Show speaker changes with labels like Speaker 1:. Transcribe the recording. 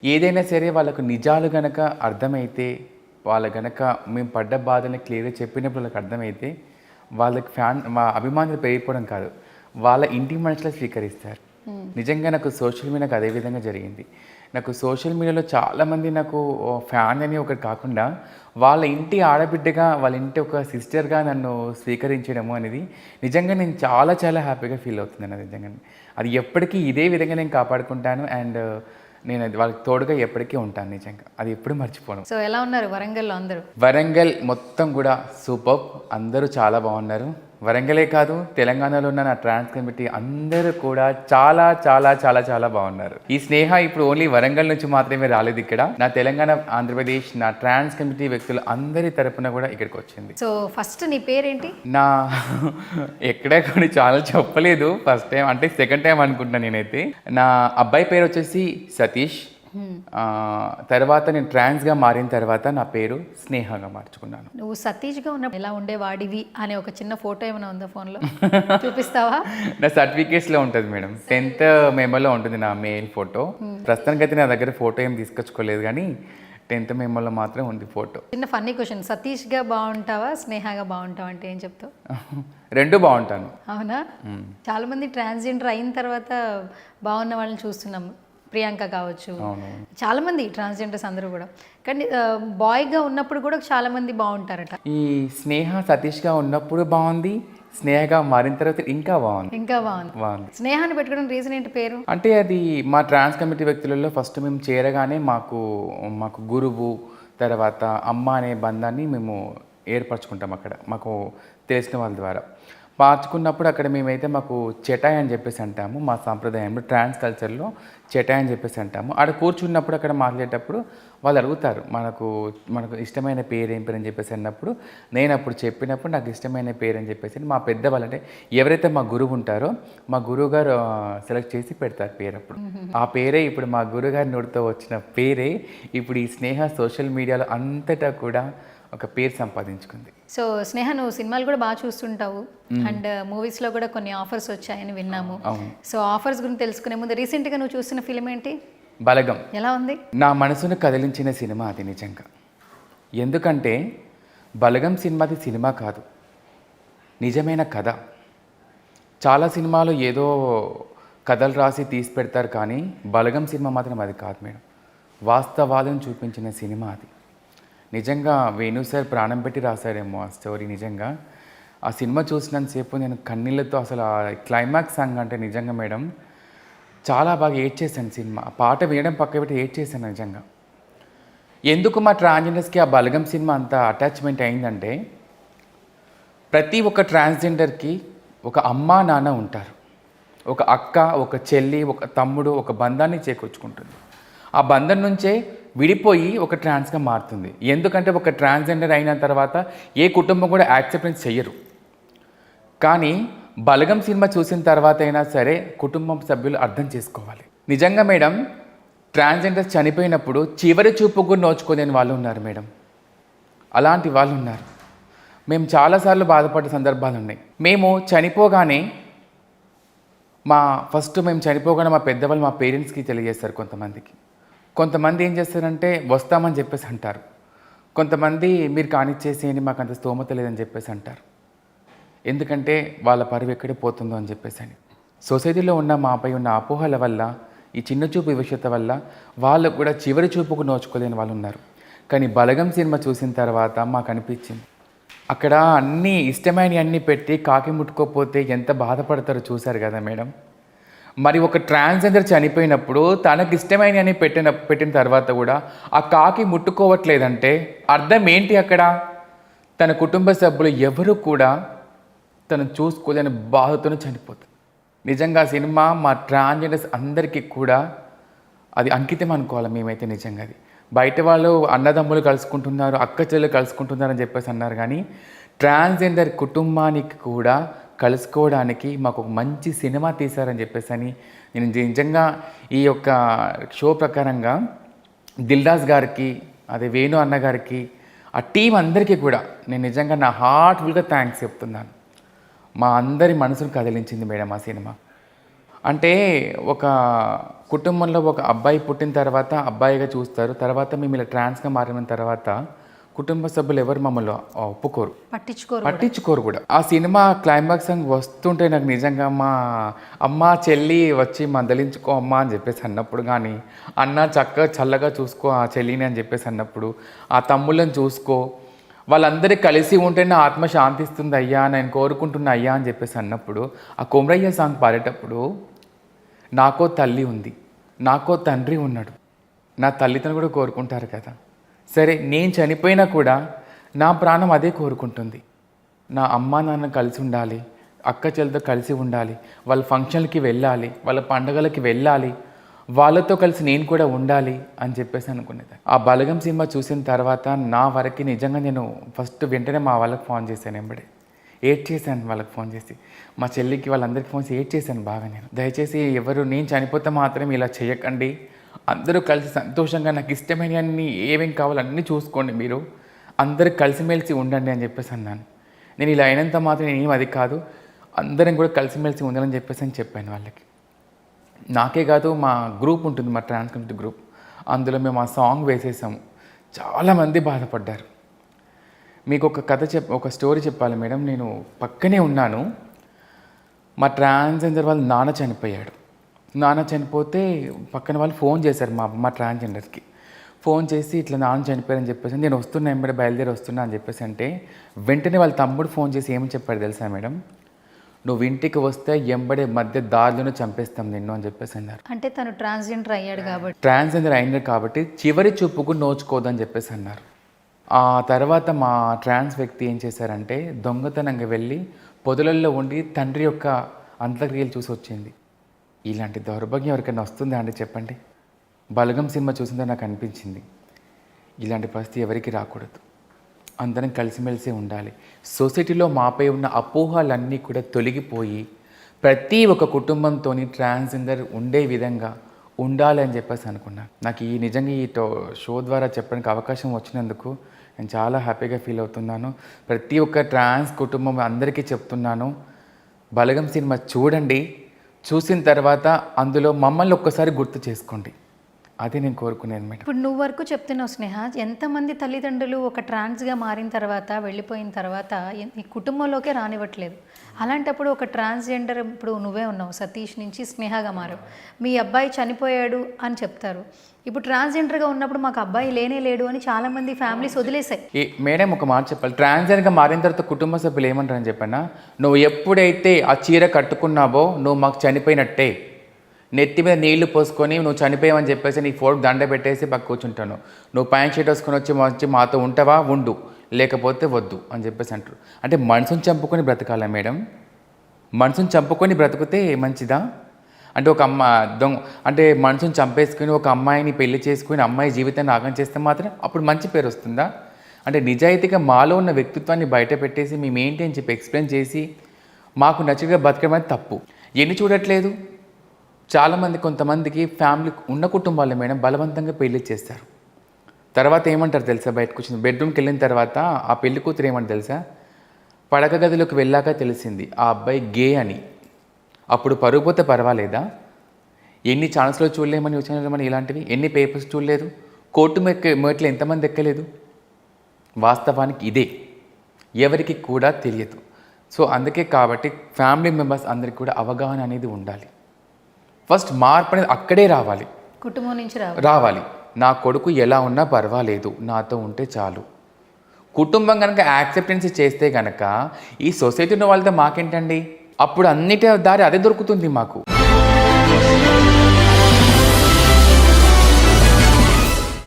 Speaker 1: ఏదైనా సరే వాళ్ళకు నిజాలు గనక అర్థమైతే, వాళ్ళ గనక మేము పడ్డ బాధని క్లియర్‌గా చెప్పినప్పుడు వాళ్ళకి అర్థమైతే, వాళ్ళకి మా అభిమానులు పెరిగిపోవడం కాదు. వాళ్ళ ఇంటి మనుషులా స్వీకరిస్తారు. నిజంగా నాకు సోషల్ మీడియాకు అదే విధంగా జరిగింది. నాకు సోషల్ మీడియాలో చాలామంది నాకు ఫ్యాన్ అని ఒకటి కాకుండా, వాళ్ళ ఇంటి ఆడబిడ్డగా, వాళ్ళ ఇంటి ఒక సిస్టర్‌గా నన్ను స్వీకరించడము అనేది నిజంగా నేను చాలా చాలా హ్యాపీగా ఫీల్ అవుతున్నాను నిజంగానే. అది ఎప్పటికీ ఇదే విధంగా నేను కాపాడుకుంటాను. అండ్ నేను అది వాళ్ళకి తోడుగా ఎప్పటికీ ఉంటాను నిజంగా. అది ఎప్పుడు మర్చిపోను.
Speaker 2: సో ఎలా ఉన్నారు వరంగల్‌లో అందరూ?
Speaker 1: వరంగల్ మొత్తం కూడా సూపర్బ్. అందరూ చాలా బాగున్నారు. వరంగలే కాదు, తెలంగాణలో ఉన్న నా ట్రాన్స్ కమిటీ అందరూ కూడా చాలా చాలా చాలా చాలా బాగున్నారు. ఈ స్నేహ ఇప్పుడు ఓన్లీ వరంగల్ నుంచి మాత్రమే రాలేదు ఇక్కడ. నా తెలంగాణ, ఆంధ్రప్రదేశ్, నా ట్రాన్స్ కమిటీ వ్యక్తులు అందరి తరపున కూడా ఇక్కడికి వచ్చింది.
Speaker 2: సో ఫస్ట్ నీ పేరేంటి?
Speaker 1: నా ఎక్కడ కొన్ని ఛానల్ చెప్పలేదు ఫస్ట్ టైం, అంటే సెకండ్ టైం అనుకుంటున్నాను నేనైతే. నా అబ్బాయి పేరు వచ్చేసి సతీష్. తర్వాత నేను ట్రాన్స్గా మారిన తర్వాత నా పేరు స్నేహగా మార్చుకున్నాను.
Speaker 2: నువ్వు సతీష్గా ఉన్నప్పుడు ఎలా ఉండేవాడివి అనే ఒక చిన్న ఫోటో ఏమైనా ఉందా ఫోన్లో? చూపిస్తావా?
Speaker 1: నా సర్టిఫికేట్స్లో ఉంటుంది మేడం. 10th మెమోలో ఉంటుంది నా మెయిల్ ఫోటో. ప్రస్తుతానికి అయితే నా దగ్గర ఫోటో ఏం తీసుకొచ్చుకోలేదు, కానీ 10th మెమోలో మాత్రం ఉంది ఫోటో.
Speaker 2: చిన్న ఫన్నీ క్వశ్చన్, సతీష్గా బాగుంటావా స్నేహగా బాగుంటావా అంటే ఏం చెప్తావు?
Speaker 1: రెండు బాగుంటాను.
Speaker 2: అవునా? చాలా మంది ట్రాన్స్జెండర్ అయిన తర్వాత బాగున్న వాళ్ళని చూస్తున్నాం. ప్రియాంక కావచ్చు, చాలా మంది ట్రాన్స్జెండర్స్ అందరూ కూడా. కానీ బాయ్గా ఉన్నప్పుడు కూడా చాలా మంది బాగుంటారట.
Speaker 1: ఈ స్నేహ సతీష్గా ఉన్నప్పుడు బాగుంది, స్నేహగా మారిన తర్వాత ఇంకా బాగుంది.
Speaker 2: ఇంకా బాగుంది. స్నేహాన్ని పెట్టుకోవడం రీజన్ ఏంటి పేరు?
Speaker 1: అంటే అది మా ట్రాన్స్ కమిటీ వ్యక్తులలో ఫస్ట్ మేము చేరగానే మాకు గురువు, తర్వాత అమ్మ అనే బంధాన్ని మేము ఏర్పరచుకుంటాం అక్కడ మాకు తెలిసిన వాళ్ళ ద్వారా. మార్చుకున్నప్పుడు అక్కడ మేమైతే మాకు చెటాయ్ అని చెప్పేసి అంటాము. మా సాంప్రదాయంలో ట్రాన్స్ కల్చర్లో చెటాయ్ అని చెప్పేసి అంటాము. ఆడ కూర్చున్నప్పుడు అక్కడ మాట్లాడేటప్పుడు వాళ్ళు అడుగుతారు మనకు ఇష్టమైన పేరు ఏం పేరు అని చెప్పేసి అన్నప్పుడు, నేను అప్పుడు చెప్పినప్పుడు నాకు ఇష్టమైన పేరు అని చెప్పేసి మా పెద్దవాళ్ళు, అంటే ఎవరైతే మా గురువు ఉంటారో మా గురువు గారు సెలెక్ట్ చేసి పెడతారు పేరు. అప్పుడు ఆ పేరే ఇప్పుడు మా గురుగారి నోటితో వచ్చిన పేరే ఇప్పుడు ఈ స్నేహ సోషల్ మీడియాలో అంతటా కూడా ఒక పేరు సంపాదించుకుంది.
Speaker 2: సో స్నేహ, నువ్వు సినిమాలు కూడా బాగా చూస్తుంటావు అండ్ మూవీస్లో కూడా కొన్ని ఆఫర్స్ వచ్చాయని విన్నాము. సో ఆఫర్స్ గురించి తెలుసుకునే ముందు రీసెంట్గా నువ్వు చూసిన ఫిలిం ఏంటి?
Speaker 1: బలగం.
Speaker 2: ఎలా ఉంది?
Speaker 1: నా మనసును కదిలించిన సినిమా అది నిజంగా. ఎందుకంటే బలగం సినిమాది సినిమా కాదు, నిజమైన కథ. చాలా సినిమాలు ఏదో కథలు రాసి తీసి పెడతారు, కానీ బలగం సినిమా మాత్రం అది కాదు మేడం. వాస్తవాలను చూపించిన సినిమా అది. నిజంగా వేణు సార్ ప్రాణం పెట్టి రాశాడేమో ఆ స్టోరీ. నిజంగా ఆ సినిమా చూసినంతసేపు నేను కన్నీళ్ళతో అసలు ఆ క్లైమాక్స్ సాంగ్ అంటే నిజంగా మేడం చాలా బాగా ఏడ్చేసాను. సినిమా ఆ పాట వినడం పక్క పెట్టి ఏడ్చేసాను నిజంగా. ఎందుకు మా ట్రాన్స్జెండర్స్కి ఆ బలగం సినిమా అంత అటాచ్మెంట్ అయిందంటే, ప్రతి ఒక్క ట్రాన్స్జెండర్కి ఒక అమ్మ నాన్న ఉంటారు, ఒక అక్క, ఒక చెల్లి, ఒక తమ్ముడు, ఒక బంధాన్ని చేకూర్చుకుంటుంది. ఆ బంధం నుంచే విడిపోయి ఒక ట్రాన్స్గా మారుతుంది. ఎందుకంటే ఒక ట్రాన్స్జెండర్ అయిన తర్వాత ఏ కుటుంబం కూడా యాక్సెప్టెన్స్ చెయ్యరు. కానీ బలగం సినిమా చూసిన తర్వాత అయినా సరే కుటుంబం సభ్యులు అర్థం చేసుకోవాలి. నిజంగా మేడం, ట్రాన్స్జెండర్స్ చనిపోయినప్పుడు చివరి చూపు కూడా నోచుకోలేని వాళ్ళు ఉన్నారు మేడం. అలాంటి వాళ్ళు ఉన్నారు. మేము చాలాసార్లు బాధపడ్డ సందర్భాలు ఉన్నాయి. మేము చనిపోగానే మేము చనిపోగానే మా పెద్దవాళ్ళు మా పేరెంట్స్కి తెలియజేస్తారు. కొంతమంది ఏం చేస్తారంటే వస్తామని చెప్పేసి అంటారు. కొంతమంది మీరు కానిచ్చేసేయండి, మాకు అంత స్తోమత లేదని చెప్పేసి అంటారు. ఎందుకంటే వాళ్ళ పరువు ఎక్కడే పోతుందో అని చెప్పేసి అని. సొసైటీలో ఉన్న మాపై ఉన్న అపోహల వల్ల, ఈ చిన్న చూపు వివక్షత వల్ల వాళ్ళు కూడా చివరి చూపుకు నోచుకోలేని వాళ్ళు ఉన్నారు. కానీ బలగం సినిమా చూసిన తర్వాత మాకు అనిపించింది, అక్కడ అన్నీ ఇష్టమైనవి అన్నీ పెట్టి కాకి ముట్టుకోకపోతే ఎంత బాధపడతారో చూశారు కదా మేడం. మరి ఒక ట్రాన్స్జెండర్ చనిపోయినప్పుడు తనకు ఇష్టమైనవి పెట్టిన తర్వాత కూడా ఆ కాకి ముట్టుకోవట్లేదంటే అర్థం ఏంటి? అక్కడ తన కుటుంబ సభ్యులు ఎవరు కూడా తను చూసుకోలేని బాధతోనే చనిపోతుంది. నిజంగా ఆ సినిమా మా ట్రాన్స్జెండర్స్ అందరికీ కూడా అది అంకితం అనుకోవాలి మేమైతే. నిజంగా అది బయట వాళ్ళు అన్నదమ్ములు కలుసుకుంటున్నారు, అక్క చెల్లెలు కలుసుకుంటున్నారు అని చెప్పేసి అన్నారు, కానీ ట్రాన్స్జెండర్ కుటుంబానికి కూడా కలుసుకోవడానికి మాకు ఒక మంచి సినిమా తీశారని చెప్పేసి అని నేను నిజంగా ఈ యొక్క షో ప్రకారంగా దిల్రాజ్ గారికి, అదే వేణు అన్నగారికి, ఆ టీం అందరికీ కూడా నేను నిజంగా నా హార్ట్ఫుల్గా థ్యాంక్స్ చెప్తున్నాను. మా అందరి మనసును కదిలించింది మేడం ఆ సినిమా. అంటే ఒక కుటుంబంలో ఒక అబ్బాయి పుట్టిన తర్వాత అబ్బాయిగా చూస్తారు. తర్వాత మేము ఇలా ట్రాన్స్గా మారిన తర్వాత కుటుంబ సభ్యులు ఎవరు మమ్మల్ని ఒప్పుకోరు, పట్టించుకోరు కూడా. ఆ సినిమా క్లైమాక్స్ సాంగ్ వస్తుంటే నాకు నిజంగా మా అమ్మ చెల్లి వచ్చి మందలించుకో అమ్మ అని చెప్పేసి అన్నప్పుడు, కానీ అన్న చక్కగా చల్లగా చూసుకో ఆ చెల్లిని అని చెప్పేసి అన్నప్పుడు, ఆ తమ్ముళ్ళని చూసుకో, వాళ్ళందరూ కలిసి ఉంటే నా ఆత్మ శాంతిస్తుంది అయ్యా, నేను కోరుకుంటున్నా అయ్యా అని చెప్పేసి అన్నప్పుడు, ఆ కొమరయ్య సాంగ్ పాడేటప్పుడు నాకో తల్లి ఉంది, నాకో తండ్రి ఉన్నాడు, నా తల్లిదండ్రులు కూడా కోరుకుంటారు కదా. సరే నేను చనిపోయినా కూడా నా ప్రాణం అదే కోరుకుంటుంది. నా అమ్మ నాన్న కలిసి ఉండాలి, అక్క చెల్లితో కలిసి ఉండాలి, వాళ్ళ ఫంక్షన్లకి వెళ్ళాలి, వాళ్ళ పండుగలకి వెళ్ళాలి, వాళ్ళతో కలిసి నేను కూడా ఉండాలి అని చెప్పేసి అనుకునేది. ఆ బలగం సినిమా చూసిన తర్వాత నా వరకు నిజంగా నేను ఫస్ట్ వెంటనే మా వాళ్ళకి ఫోన్ చేశాను, ఎంబడే ఏడ్ చేశాను వాళ్ళకి ఫోన్ చేసి, మా చెల్లికి వాళ్ళందరికీ ఫోన్ చేసి ఏడ్ చేశాను బాగా. నేను దయచేసి ఎవరు నేను చనిపోతే మాత్రం ఇలా చేయకండి, అందరూ కలిసి సంతోషంగా నాకు ఇష్టమైనవన్నీ ఏమేమి కావాలో అన్నీ చూసుకోండి, మీరు అందరూ కలిసిమెలిసి ఉండండి అని చెప్పేసి అన్నాను. నేను ఇలా అయినంత మాత్రం నేనేం అది కాదు, అందరం కూడా కలిసిమెలిసి ఉండాలని చెప్పేసి అని చెప్పాను వాళ్ళకి. నాకే కాదు, మా గ్రూప్ ఉంటుంది, మా ట్రాన్స్ కమ్యూనిటీ గ్రూప్, అందులో మేము ఆ సాంగ్ వేసేసాము. చాలామంది బాధపడ్డారు. మీకు ఒక ఒక స్టోరీ చెప్పాలి మేడం. నేను పక్కనే ఉన్నాను, మా ట్రాన్స్జెండర్ వాళ్ళ నాన్న చనిపోయాడు. నాన్న చనిపోతే పక్కన వాళ్ళు ఫోన్ చేశారు మా ట్రాన్స్జెండర్కి. ఫోన్ చేసి ఇట్లా నాన్న చనిపోయారని చెప్పేసి, నేను వస్తున్నా ఎంబడే బయలుదేరి వస్తున్నా అని చెప్పేసి అంటే, వెంటనే వాళ్ళ తమ్ముడు ఫోన్ చేసి ఏమని చెప్పాడు తెలుసా మేడం, నువ్వు ఇంటికి వస్తే ఎంబడే మధ్య దారిలోనే చంపేస్తాం నిన్ను అని చెప్పేసి అన్నారు.
Speaker 2: అంటే తను ట్రాన్స్జెండర్ అయ్యాడు కాబట్టి,
Speaker 1: ట్రాన్స్జెండర్ అయినాడు కాబట్టి చివరి చూపుకు నోచుకోదని చెప్పేసి అన్నారు. ఆ తర్వాత మా ట్రాన్స్ వ్యక్తి ఏం చేశారంటే దొంగతనంగా వెళ్ళి పొదలల్లో ఉండి తండ్రి యొక్క అంత్యక్రియలు చూసి వచ్చింది. ఇలాంటి దౌర్భాగ్యం ఎవరికైనా వస్తుందా అండి చెప్పండి. బలగం సినిమా చూసిందో నాకు అనిపించింది, ఇలాంటి పరిస్థితి ఎవరికి రాకూడదు, అందరం కలిసిమెలిసి ఉండాలి. సొసైటీలో మాపై ఉన్న అపోహలన్నీ కూడా తొలగిపోయి ప్రతి ఒక్క కుటుంబంతో ట్రాన్స్జెండర్ ఉండే విధంగా ఉండాలి అని చెప్పేసి అనుకున్నాను. నాకు నిజంగా ఈ షో ద్వారా చెప్పడానికి అవకాశం వచ్చినందుకు నేను చాలా హ్యాపీగా ఫీల్ అవుతున్నాను. ప్రతి ఒక్క ట్రాన్స్ కుటుంబం అందరికీ చెప్తున్నాను, బలగం సినిమా చూడండి, చూసిన తర్వాత అందులో మమ్మల్ని ఒక్కసారి గుర్తు చేసుకోండి, అదే నేను కోరుకునేది మేడం.
Speaker 2: ఇప్పుడు నువ్వు వరకు చెప్తున్నావు స్నేహ, ఎంతమంది తల్లిదండ్రులు ఒక ట్రాన్స్గా మారిన తర్వాత వెళ్ళిపోయిన తర్వాత ఈ కుటుంబంలోకే రానివ్వట్లేదు. అలాంటప్పుడు ఒక ట్రాన్స్జెండర్, ఇప్పుడు నువ్వే ఉన్నావు, సతీష్ నుంచి స్నేహగా మారావు, మీ అబ్బాయి చనిపోయాడు అని చెప్తారు. ఇప్పుడు ట్రాన్స్జెండర్గా ఉన్నప్పుడు మాకు అబ్బాయి లేడు అని చాలామంది ఫ్యామిలీస్ వదిలేసాయి.
Speaker 1: మేడం ఒక మాట చెప్పాలి, ట్రాన్స్జెండర్గా మారిన తర్వాత కుటుంబ సభ్యులు ఏమంటారని చెప్పన్నా, నువ్వు ఎప్పుడైతే ఆ చీర కట్టుకున్నావో నువ్వు మాకు చనిపోయినట్టే, నెత్తి మీద నీళ్లు పోసుకొని నువ్వు చనిపోయావని చెప్పేసి నీ ఫోటో దండ పెట్టేసి పక్క కూర్చుంటాను, నువ్వు ప్యాంట్ షర్ట్ వేసుకొని వచ్చి మాతో ఉంటావా ఉండు, లేకపోతే వద్దు అని చెప్పేసి అంటారు. అంటే మనసుని చంపుకొని బ్రతకాలా మేడం? మనసుని చంపుకొని బ్రతికితే మంచిదా? అంటే ఒక అంటే మనసుని చంపేసుకుని ఒక అమ్మాయిని పెళ్లి చేసుకుని అమ్మాయి జీవితాన్ని ఆగం చేస్తే మాత్రం అప్పుడు మంచి పేరు వస్తుందా? అంటే నిజాయితీగా మాలో ఉన్న వ్యక్తిత్వాన్ని బయట పెట్టేసి మేమేంటి అని చెప్పి ఎక్స్ప్లెయిన్ చేసి మాకు నచ్చిగా బతకడం అనేది తప్పు. ఎన్ని చూడట్లేదు చాలామంది, కొంతమందికి ఫ్యామిలీ ఉన్న కుటుంబాలు మేడం బలవంతంగా పెళ్లి చేస్తారు. తర్వాత ఏమంటారు తెలుసా, బయటకు వచ్చింది బెడ్రూమ్కి వెళ్ళిన తర్వాత ఆ పెళ్లి కూతురు ఏమంటారు తెలుసా, పడక గదిలోకి వెళ్ళాక తెలిసింది ఆ అబ్బాయి గే అని. అప్పుడు పరుగు పోతే పర్వాలేదా? ఎన్ని ఛానల్స్లో చూడలేమని వచ్చిన ఇలాంటివి, ఎన్ని పేపర్స్ చూడలేదు, కోర్టు మెట్లు ఎంతమంది ఎక్కలేదు. వాస్తవానికి ఇదే ఎవరికి కూడా తెలియదు. సో అందుకే కాబట్టి ఫ్యామిలీ మెంబర్స్ అందరికీ కూడా అవగాహన అనేది ఉండాలి. ఫస్ట్ మార్పు అనేది అక్కడే రావాలి,
Speaker 2: కుటుంబం నుంచి
Speaker 1: రావాలి. నా కొడుకు ఎలా ఉన్నా పర్వాలేదు, నాతో ఉంటే చాలు. కుటుంబం కనుక యాక్సెప్టెన్స్ చేస్తే కనుక ఈ సొసైటీలో వాళ్ళతో మాకేంటండి, అప్పుడు అన్నిటి దారి అదే దొరుకుతుంది మాకు.